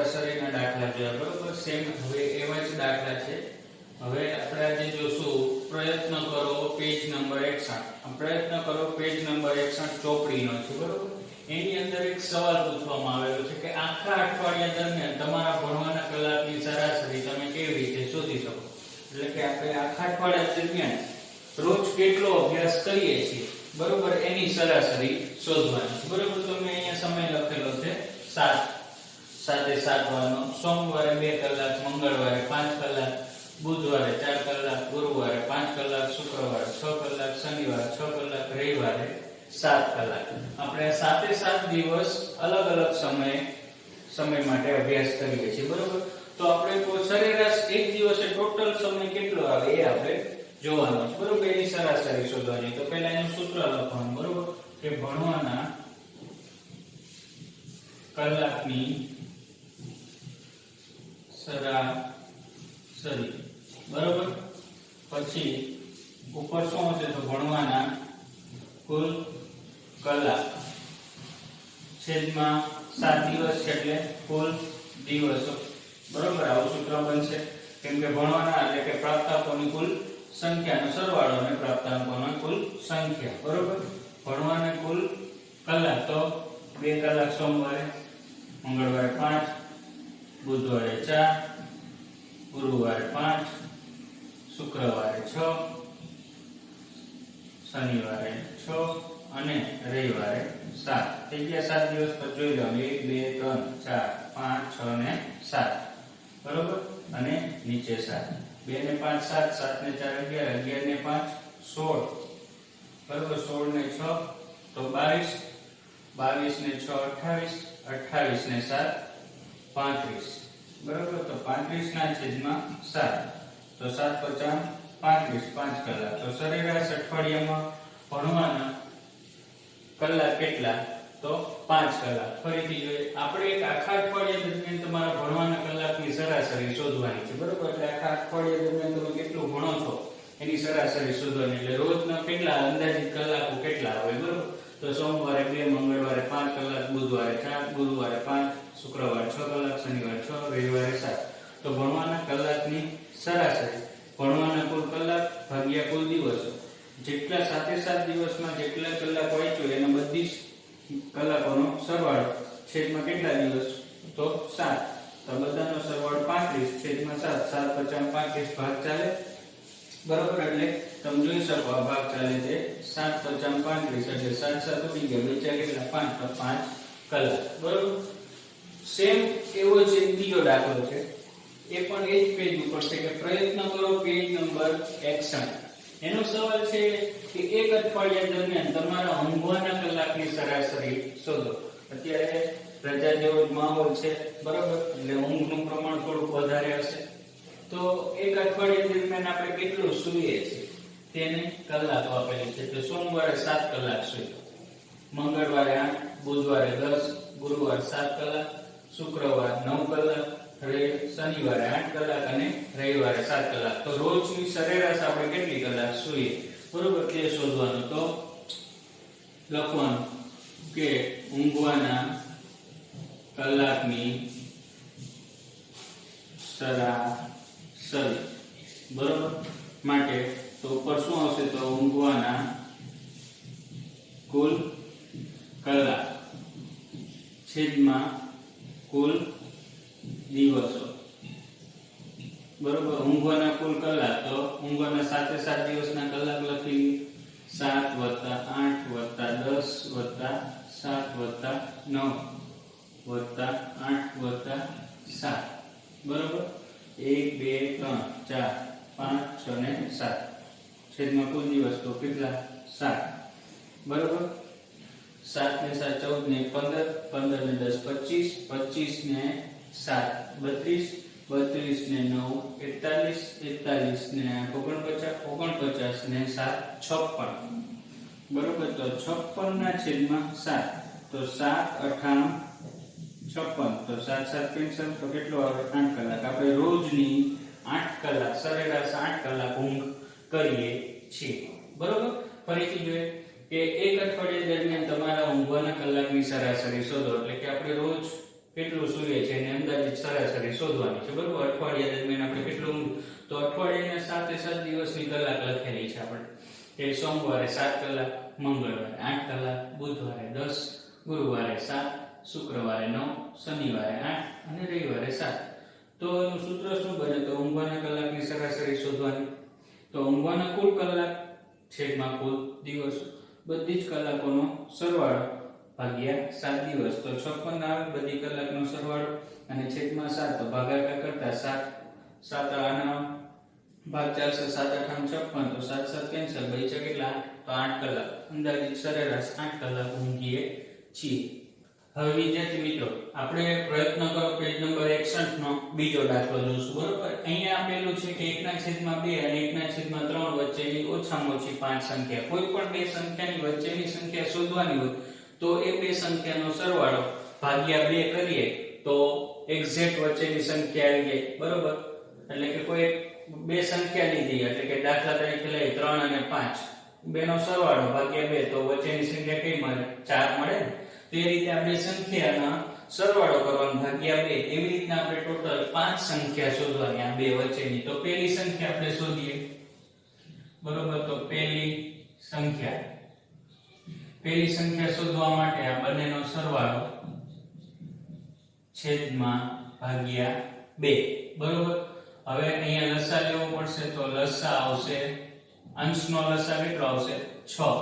સરાસરીના દાખલા જોયા, બરોબર. સેમ હવે એવા જ દાખલા છે. હવે આપણે આજે જોશું પ્રયત્ન કરો પેજ નંબર 61. પ્રયત્ન કરો પેજ નંબર 61 ચોપડીનો છે, બરોબર. એની અંદર એક સવાલ પૂછવામાં આવેલો છે કે આખા અઠવાડિયા દરમિયાન તમારા ભણવાના કલાકની સરાસરી તમે કેવી રીતે શોધી શકો. એટલે કે આપણે આખા અઠવાડિયા દરમિયાન રોજ કેટલો અભ્યાસ કરીએ છીએ, બરોબર, એની સરાસરી શોધવાની છે, બરોબર. તો મેં અહીંયા સમય લખેલો છે 7 7 વાનો. સોમવારે 2 કલાક, મંગળવારે 5 કલાક, બુધવારે 4 કલાક, ગુરુવારે 5 કલાક, શુક્રવારે 6 કલાક, શનિવારે 6 કલાક, રવિવારે 7 કલાક. આપણે 7 દિવસ અલગ અલગ સમય માટે અભ્યાસ કરીએ છીએ, બરોબર. તો આપણે કોઈ સરેરાશ એક દિવસે ટોટલ સમય કેટલો આવે એ આપણે જોવાનો છે, બરોબર. એની સરાસરી શોધવાની. તો પહેલા એનું સૂત્ર લખવાનું, બરોબર, કે ભણવાના કલાકની સરાસરી, બરોબર. પછી ઉપર શું હશે, તો ભણવાના કુલ કલાક છેદમાં 7 દિવસ છે એટલે કુલ દિવસો, બરોબર. આવું સૂત્ર બનશે. કેમ કે ભણવાના એટલે કે પ્રાપ્તાંકોની કુલ સંખ્યાનો સરવાળો અને પ્રાપ્તાંકોની કુલ સંખ્યા, બરોબર. ભણવાના કુલ કલાક તો 2 કલાક સોમવારે, મંગળવારે 5, બુધવારે 4, ગુરુવારે 5, શુક્રવારે 6, શનિવારે 6 અને રવિવારે 7. થઈ ગયા 7 દિવસ. પર જોઈ લો 1 2 3 4 5 6 ને 7, બરોબર. અને નીચે 7. 2 ને 5 7, 7 ને 4 11, 11 ને 5 16, બરોબર. 16 ને 6 તો 22, 22 ને 6 28, 28 ને 7 35, બરોબર. તો 35 ના છેદમાં 7, તો 7 50 35, 5 કલાક. તો સરેરાશ અઠવાડિયામાં ભણવાના કલાક કેટલા, તો 5 કલાક. ફરીથી જોઈએ, આપણે એક આખા અઠવાડિયા દરમિયાન તમારા ભણવાના કલાકની સરાસરી શોધવાની છે, બરોબર. એટલે આખા અઠવાડિયા દરમિયાન તમે કેટલું ભણો છો એની સરાસરી શોધવાની. એટલે રોજના કેટલા અંદાજિત કલાકો કેટલા આવે, બરોબર. તો સોમવારે 2, મંગળવારે 5 કલાક, બુધવારે 4, ગુરુવારે 5, શુક્રવારે 6 કલાક, શનિવારે 6, રવિવારે 7. તો ભણવાના કલાકની સરાસરી ભણવાના કુલ કલાક ભાગ્યા કુલ દિવસો. જેટલા 7 દિવસમાં જેટલા કલાક વાંચ્યો એના બધી કલાકોનો સરવાળો છેદમાં કેટલા દિવસ, તો 7. તો બધાનો સરવાળો 35 છેદમાં 7, 7 50 35 ભાગ ચાલે, બરોબર. એટલે તમે જોઈ શકો આ ભાગ ચાલે છે 7 50 35 એટલે 7 7 ઉડી ગયા, બચ્યા કેટલા 5, તો 5 કલાક, બરોબર. સેમ એવો જ એક બીજો દાખલો છે, એ પણ એ જ પેજ ઉપર છે કે પ્રયત્ન કરો પેજ નંબર 61. એનો સવાલ છે કે એક અઠવાડિયા દરમિયાન તમારા ઊંઘવાના કલાકની સરાસરી શોધો. અત્યારે રજા જેવો જ માહોલ છે, બરોબર. એટલે ઊંઘનું પ્રમાણ થોડું વધારે હશે. તો એક અઠવાડિયા દરમિયાન આપણે કેટલું સૂઈએ છીએ તેને કલાકો આપેલી છે. તો સોમવારે 7 કલાક સૂયો, મંગળવારે 8, બુધવારે 10, ગુરુવારે 7 કલાક, શુક્રવારે 9 કલાક, શનિવારે 8 કલાક અને રવિવારે 7 કલાક. તો રોજની સરેરાશ આપણે કેટલી કલાક સૂઈએ, બરોબર, તે શોધવાનું. તો લખવાનું કે ઊંઘવાના કલાકની સરાસરી, બરોબર. માટે તો ઉપર શું આવશે, તો ઊંઘવાના કુલ કલાક છેદમાં કુલ દિવસો, બરોબર. ઊંઘવાના કુલ કલાક તો ઊંઘવાના 7 દિવસના કલાક લખી 7 + 8 + 10 + 7 + 9 + 8 + 7, બરોબર. 1 2 3 4 5 6 ને 7 છેદમાં કુલ દિવસ તો કેટલા 7, બરોબર. 7 ને 7 14 ને 15, 15 ને 10 25, 25 ને 7 32, 32 ને 9 41, 41 ને 49, 49 ને 7 56, બરોબર. તો 56 ના છેદમાં 7, તો 7 8 56, તો 7 7 65, તો કેટલો આવે 8 કલાક. આપણે રોજની 8 કલાક સરેરાશ 8 કલાક ઊંઘ કરીએ છીએ, બરોબર. ફરીથી જોઈએ કે એક અઠવાડિયા દરમિયાન તમારા ઊંઘવાના કલાકની સરાસરી શોધો. એટલે કે આપણે રોજ કેટલું સૂઈએ છીએ અને અંદાજે સરાસરી શોધવાની છે બરોબર. અઠવાડિયા દરમિયાન આપણે કેટલું, તો અઠવાડિયાના 7 એ 7 દિવસની કલાક લખેલી છે આપણે કે સોમવારે 7 કલાક, મંગળવારે 8 કલાક, બુધવારે 10, ગુરુવારે 7, શુક્રવારે 9, શનિવારે 8 અને રવિવારે 7. તો એનું સૂત્ર શું બને, તો ઊંઘવાના કલાકની સરાસરી શોધવાની. તો ઊંઘવાના કુલ કલાક છેદમાં કુલ દિવસ, બધી જ કલાકોનો સરવાળો ભાગ્યા 7 દિવસ, તો 56 આવે બધી કલાકનો સરવાળો, અને છેદમાં 7, તો ભાગાકાર કરતા 7 7 આના ભાગ ચાલશે, 7 8 56, તો 7 7 કેન્સલ, બચ્યા કેટલા, તો 8 કલાક. અંદાજિત સરેરાશ 8 કલાક ઊંઘીએ છીએ. હવે વિદ્યાર્થી મિત્રો, આપણે પ્રયત્ન કરો પેજ નંબર 61 નો બીજો દાખલો જોઈશું બરોબર. અહીંયા આપેલું છે કે 1/2 અને 1/3 વચ્ચેની ઓછામાં ઓછી 5 સંખ્યા, કોઈ પણ બે સંખ્યાની વચ્ચેની સંખ્યા શોધવાની હોય તો એ બે સંખ્યાનો સરવાળો ભાગ્યા 2 કરીએ તો એક્ઝેક્ટ વચ્ચેની સંખ્યા આવી જાય બરોબર. એટલે કે કોઈ બે સંખ્યા લીધી, એટલે કે દાખલા તરીકે લઈ 3 અને 5, બેનો સરવાળો ભાગ્યા 2, તો વચ્ચેની સંખ્યા કઈ મળે, 4 મળે ને. તે રીતે આપણે સંખ્યાના સરવાળો કરવાનો ભાગ્યા 2, એવી રીતના આપણે ટોટલ 5 સંખ્યા શોધવાની આ બે વચ્ચેની. તો પહેલી સંખ્યા આપણે શોધીએ બરોબર. તો પહેલી સંખ્યા શોધવા માટે આ બંનેનો સરવાળો છેદમાં ભાગ્યા 2 બરોબર. હવે અહીંયા લસા લેવો પડશે, તો લસા આવશે, અંશનો લસા કેટલો આવશે, 6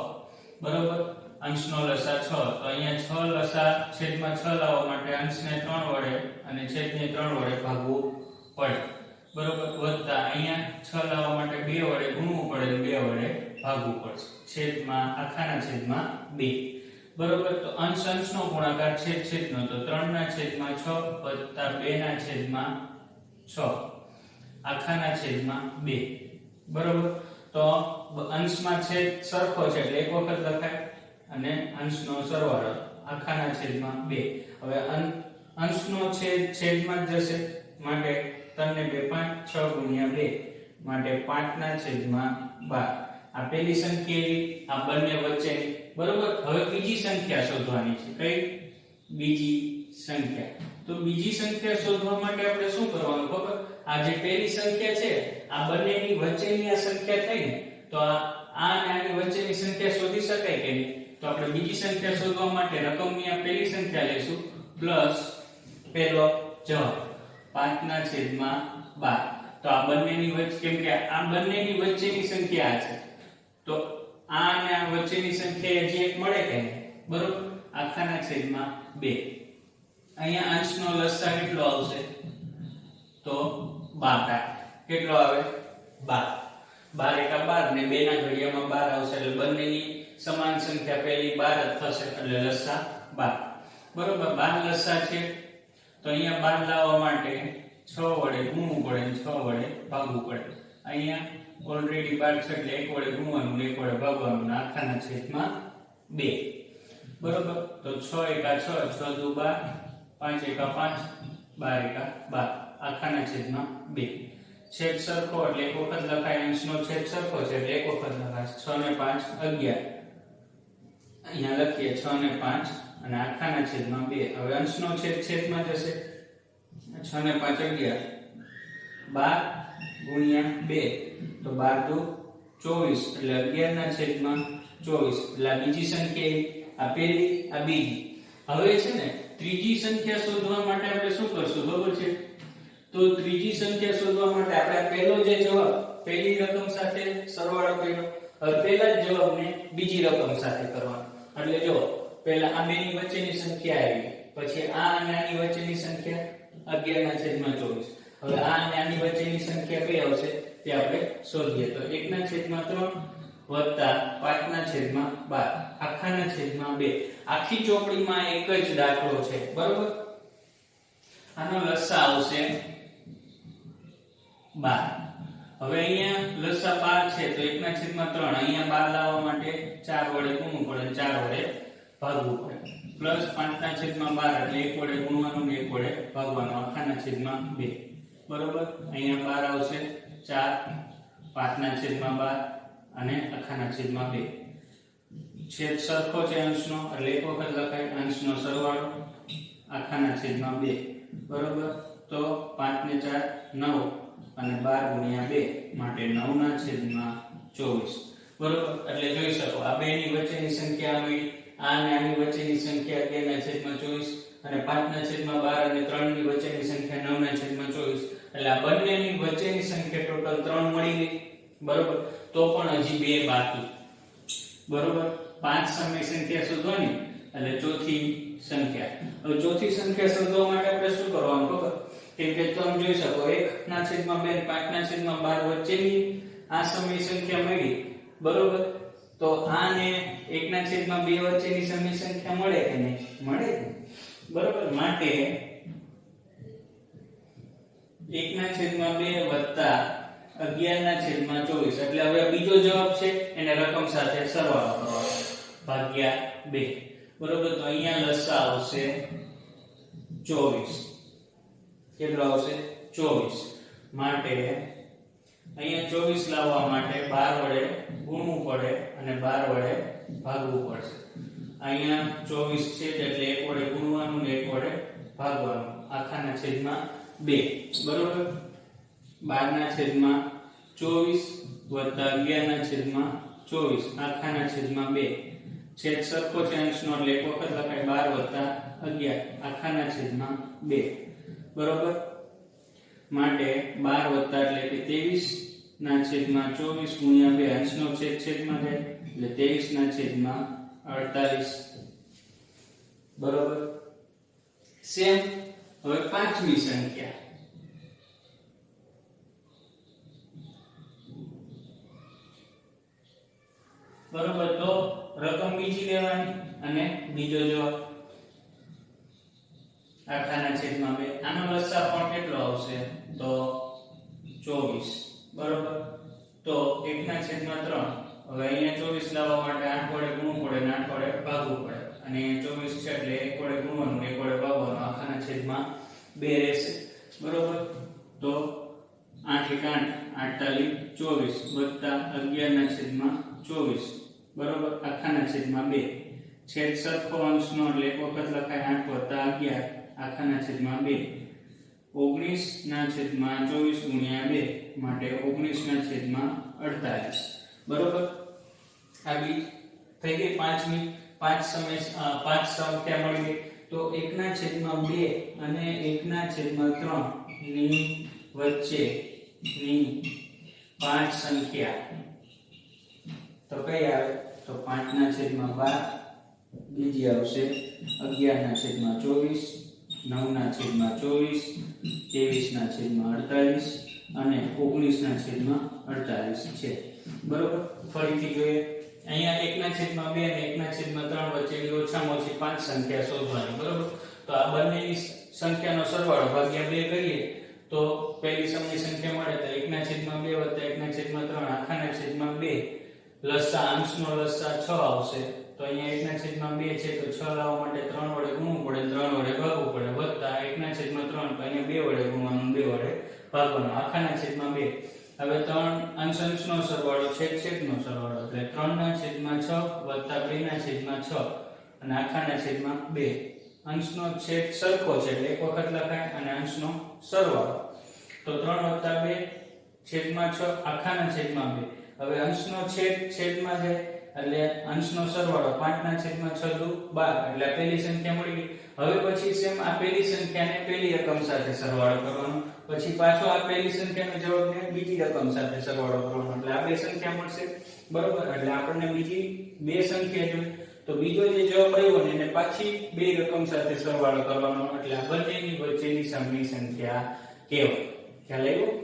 બરોબર. અંશનો લસા 6, તો અહીંયા 6 લસા છેદમાં 6 લાવવા માટે અંશને 3 વડે અને છેદને 3 વડે ભાગવું પડે બરોબર. વત્તા અહીંયા 6 લાવવા માટે 2 વડે ગુણવું પડે, 2 વડે ભાગવું પડશે, છેદમાં આખાના છેદમાં 2 બરોબર. તો અંશ અંશનો ગુણાકાર છેદનો, તો 3 ના છેદમાં 6 વત્તા 2 ના છેદમાં 6 આખાના છેદમાં 2 બરોબર. તો અંશમાં છેદ સરખો છે એટલે એક વખત લખાય, અને અંશનો સરવાળો આખાના છેદમાં 2. હવે અંશનો છેદ છેદમાં જ જશે, માટે 3 ને 2 5, 6 ગુણ્યા 2 માટે 5 ના છેદમાં 12. આ પહેલી સંખ્યા, આ બંને વચ્ચેની બરોબર. હવે બીજી સંખ્યા શોધવાની છે, કઈ, બીજી સંખ્યા. તો બીજી સંખ્યા શોધવા માટે આપણે શું કરવાનું ખબર, આ જે પહેલી સંખ્યા છે આ બંનેની વચ્ચેની આ સંખ્યા થઈ ને, તો આ અને આની વચ્ચેની સંખ્યા શોધી શકાય કે નહીં. તો આપણે બીજી સંખ્યા શોધવા માટે રકમની આ પહેલી સંખ્યા લઈશું પ્લસ પહેલો જવાબ 5 ના છેદમાં 12. તો આ બંનેની વચ્ચે, કેમ કે આ બંનેની વચ્ચેની સંખ્યા છે, તો આ અને આ વચ્ચેની સંખ્યા જે એક મળે કે નહીં બરોબર, આખાના છેદમાં 2. અહીંયા અંશનો લસા કેટલો આવશે, તો 12. કેટલો આવે, 12. 12 એકા 12 ને 2 ના ઘડિયામાં 12 આવશે, એટલે બંનેની સમાન સંખ્યા પહેલી 12 જ થશે, એટલે લસા 12 બરોબર. 12 લસા છે, તો અહીંયા 12 લાવવા માટે 6 વડે ગુણવું પડે અને 6 વડે ભાગવું પડે. અહીંયા ઓલરેડી 12 છે એટલે 1 વડે ગુણવાનું ને 1 વડે ભાગવાનું, આખાના છેદમાં 2 બરોબર. તો 6 એકા 6, 6 દુ 12, 5 એકા 5, 12 એકા 12 આખાના છેદમાં 2. છેદ સરખો એટલે એક વખત લખાય, અંશનો છેદ સરખો છે એટલે એક વખત લખાય. 6 ને 5 11, અહીંયા લખીએ 6 ને 5 અને આખાના છેદમાં 2. હવે અંશનો છેદ છેદમાં જશે, 6 ને 5 11, 12 ગુણ્યા 2, તો 12 દુ 24, એટલે 11 ના છેદમાં 24. એટલે આ બીજી સંખ્યા, આ પહેલી, આ બીજી. હવે છે ને ત્રીજી સંખ્યા શોધવા માટે આપણે શું કરશું ખબર છે, તો ત્રીજી સંખ્યા શોધવા માટે આપણે પહેલો જે જવાબ પહેલી રકમ સાથે સરવાળો કર્યો, હવે પહેલા જ જવાબને બીજી રકમ સાથે કરવાનો. એટલે જો પહેલા આ બેની વચ્ચેની સંખ્યા આવી, પછી આ અને આની વચ્ચેની સંખ્યા 11 ના છેદમાં 24. હવે આ અને આની વચ્ચેની સંખ્યા કઈ આવશે તે આપણે શોધીએ. તો 1 ના છેદમાં 3 વત્તા 5 ના છેદમાં 12 આખાના છેદમાં 2. આખી ચોપડીમાં એક જ દાખલો છે બરોબર. આનો લસા આવશે 12. હવે અહીંયા લસા 12 છે, તો 1 ના છેદમાં 3, અહીંયા 12 લાવવા માટે 4 વડે ગુણવું પડે, 4 વડે ભાગવું પડે, પ્લસ 5 ના છેદમાં 12 એટલે 1 વડે ગુણવાનું ને 1 વડે ભાગવાનું, આખાના છેદમાં 2 બરોબર. અહીંયા 12 આવશે 4, 5 ના છેદમાં 12 અને આખાના છેદમાં 2. છેદ સરખો છે અંશનો એટલે એક વખત લખાય, અંશનો સરવાળો આખાના છેદમાં 2 બરોબર. તો 5 ને 4 9 અને 12 ગુણ્યા 2 માટે 9 ના છેદમાં 24 બરોબર એટલે જોઈ શકો આ બે ની વચ્ચેની સંખ્યા મળી આ અને આની વચ્ચેની સંખ્યા 2 ના છેદમાં 24 અને 5 ના છેદમાં 12 અને 3 ની વચ્ચેની સંખ્યા 9 ના છેદમાં 24 એટલે આ બંનેની વચ્ચેની સંખ્યા ટોટલ 3 મળી ગઈ બરોબર તો પણ હજી બે બાકી બરોબર પાંચ સમય સંખ્યા શોધવાની એટલે ચોથી સંખ્યા હવે ચોથી સંખ્યા શોધવા માટે આપણે શું કરવાનું ખબર કેમ કે તમે જોઈ શકો 1 ના છેદમાં 2 5 ના છેદમાં 12 વચ્ચેની આ સમય સંખ્યા મળી બરોબર તો આને 1 ના છેદમાં 2 વચ્ચેની સમય સંખ્યા મળે કે નહીં મળે બરોબર માટે 1 ના છેદમાં 2 વત્તા 11 ના છેદમાં 24 એટલે હવે બીજો જવાબ છે એને રકમ સાથે સરવાળો કરવાનો ભાગ્યા 2 બરોબર તો અહીંયા લસા આવશે 24 કેટલો આવશે 24 માટે અહીંયા 24 લાવવા માટે 12 વડે ગુણવું પડે અને 12 વડે ભાગવું પડશે અહીંયા 24 છે એટલે 1 વડે ગુણવાનું ને 1 વડે ભાગવાનું આખાના છેદમાં 2 બરોબર 12 ના છેદમાં 24 વત્તા 11 ના છેદમાં 24 આખાના છેદમાં 2 છેદ સરખો છે અંશનો એટલે એક વખત લખાય 12 વત્તા 11 આખાના છેદમાં 2 બરોબર માટે 12 વત્તા એટલે કે 23 ના છેદમાં 24 ગુણ્યા 2 અંશનો છેદ છેદમાં જાય એટલે 23 ના છેદમાં 48 બરોબર સેમ હવે પાંચમી સંખ્યા બરોબર તો રકમ બીજી લેવાની અને બીજો જવાબ આખાના છેદમાં 2 આનો લસા પણ કેટલો આવશે તો 24 બરોબર તો 1 ના છેદમાં 3 હવે અહીંયા 24 લાવવા માટે 8 વડે ગુણવું પડે અને 8 વડે ભાગવું પડે અને 24 છે એટલે 1 વડે ગુણવાનું 1 વડે ભાગવાનું આખાના છેદમાં 2 રહેશે બરોબર તો 8 * 8 = 24 વત્તા 11 ના છેદમાં 24 બરોબર આખાના છેદમાં 2 છેદ સરખો અંશનો એટલે એક વખત લખાય 8 વત્તા 11 આખાના છેદમાં 2 19 ના છેદમાં 24 ગુણ્યા 2 માટે 19 ના છેદમાં 48 બરોબર આવી થઈ ગઈ પાંચમી પાંચ સંખ્યા મળી ગઈ તો 1 ના છેદમાં 2 અને 1 ના છેદમાં 3 ની વચ્ચેની પાંચ સંખ્યા તો કઈ આવે તો 5 ના છેદમાં 12 બીજી આવશે 11 ના છેદમાં 24 9 ના છેદમાં 24 23 ના છેદમાં 48 અને 19 ના છેદમાં 48 છે બરોબર ફરીથી જોઈએ અહીંયા 1 ના છેદમાં 2 અને 1 ના છેદમાં 3 વચ્ચેની ઓછામાં ઓછી પાંચ સંખ્યા શોધવાની બરોબર તો આ બંનેની સંખ્યાનો સરવાળો ભાગ્યા 2 કરીએ તો પહેલી સમય સંખ્યા મળે તો 1 ના છેદમાં 2 વત્તા 1 ના છેદમાં 3 આખાના છેદમાં 2 લસા અંશનો લસા 6 આવશે તો અહીંયા 1 ના છેદમાં 2 છે તો 6 લાવવા માટે 3 વડે ગુણવું પડે 3 વડે ભાગવું પડે વત્તા 1 ના છેદમાં 3 તો અહીંયા 2 વડે ગુણવાનું 2 વડે ભાગવાનું આખાના છેદમાં 2 હવે 3 અંશનો સરવાળો છેદનો સરવાળો એટલે 3 ના છેદમાં 6 વત્તા 2 ના છેદમાં 6 અને આખાના છેદમાં 2 અંશનો છેદ સરખો છે એટલે એક વખત લખાય અને અંશનો સરવાળો તો 3 વત્તા 2 છેદમાં 6 આખાના છેદમાં 2 હવે અંશનો છેદ છેદમાં જાય એટલે અંશનો સરવાળો 5 ના છેદમાં 6 દુ 12 એટલે પહેલી સંખ્યા મળી ગઈ હવે પછી સેમ આ પહેલી સંખ્યાને પહેલી રકમ સાથે સરવાળો કરવાનો પછી પાછો આ પહેલી સંખ્યાનો જવાબને બીજી રકમ સાથે સરવાળો કરવાનો એટલે આ બે સંખ્યા મળશે બરોબર એટલે આપણને બીજી બે સંખ્યા જોઈએ તો બીજો જે જવાબ આવ્યો ને એને પાછી બે રકમ સાથે સરવાળો કરવાનો એટલે આ બંનેની વચ્ચેની સમની સંખ્યા કહેવાય ખ્યાલ આવ્યો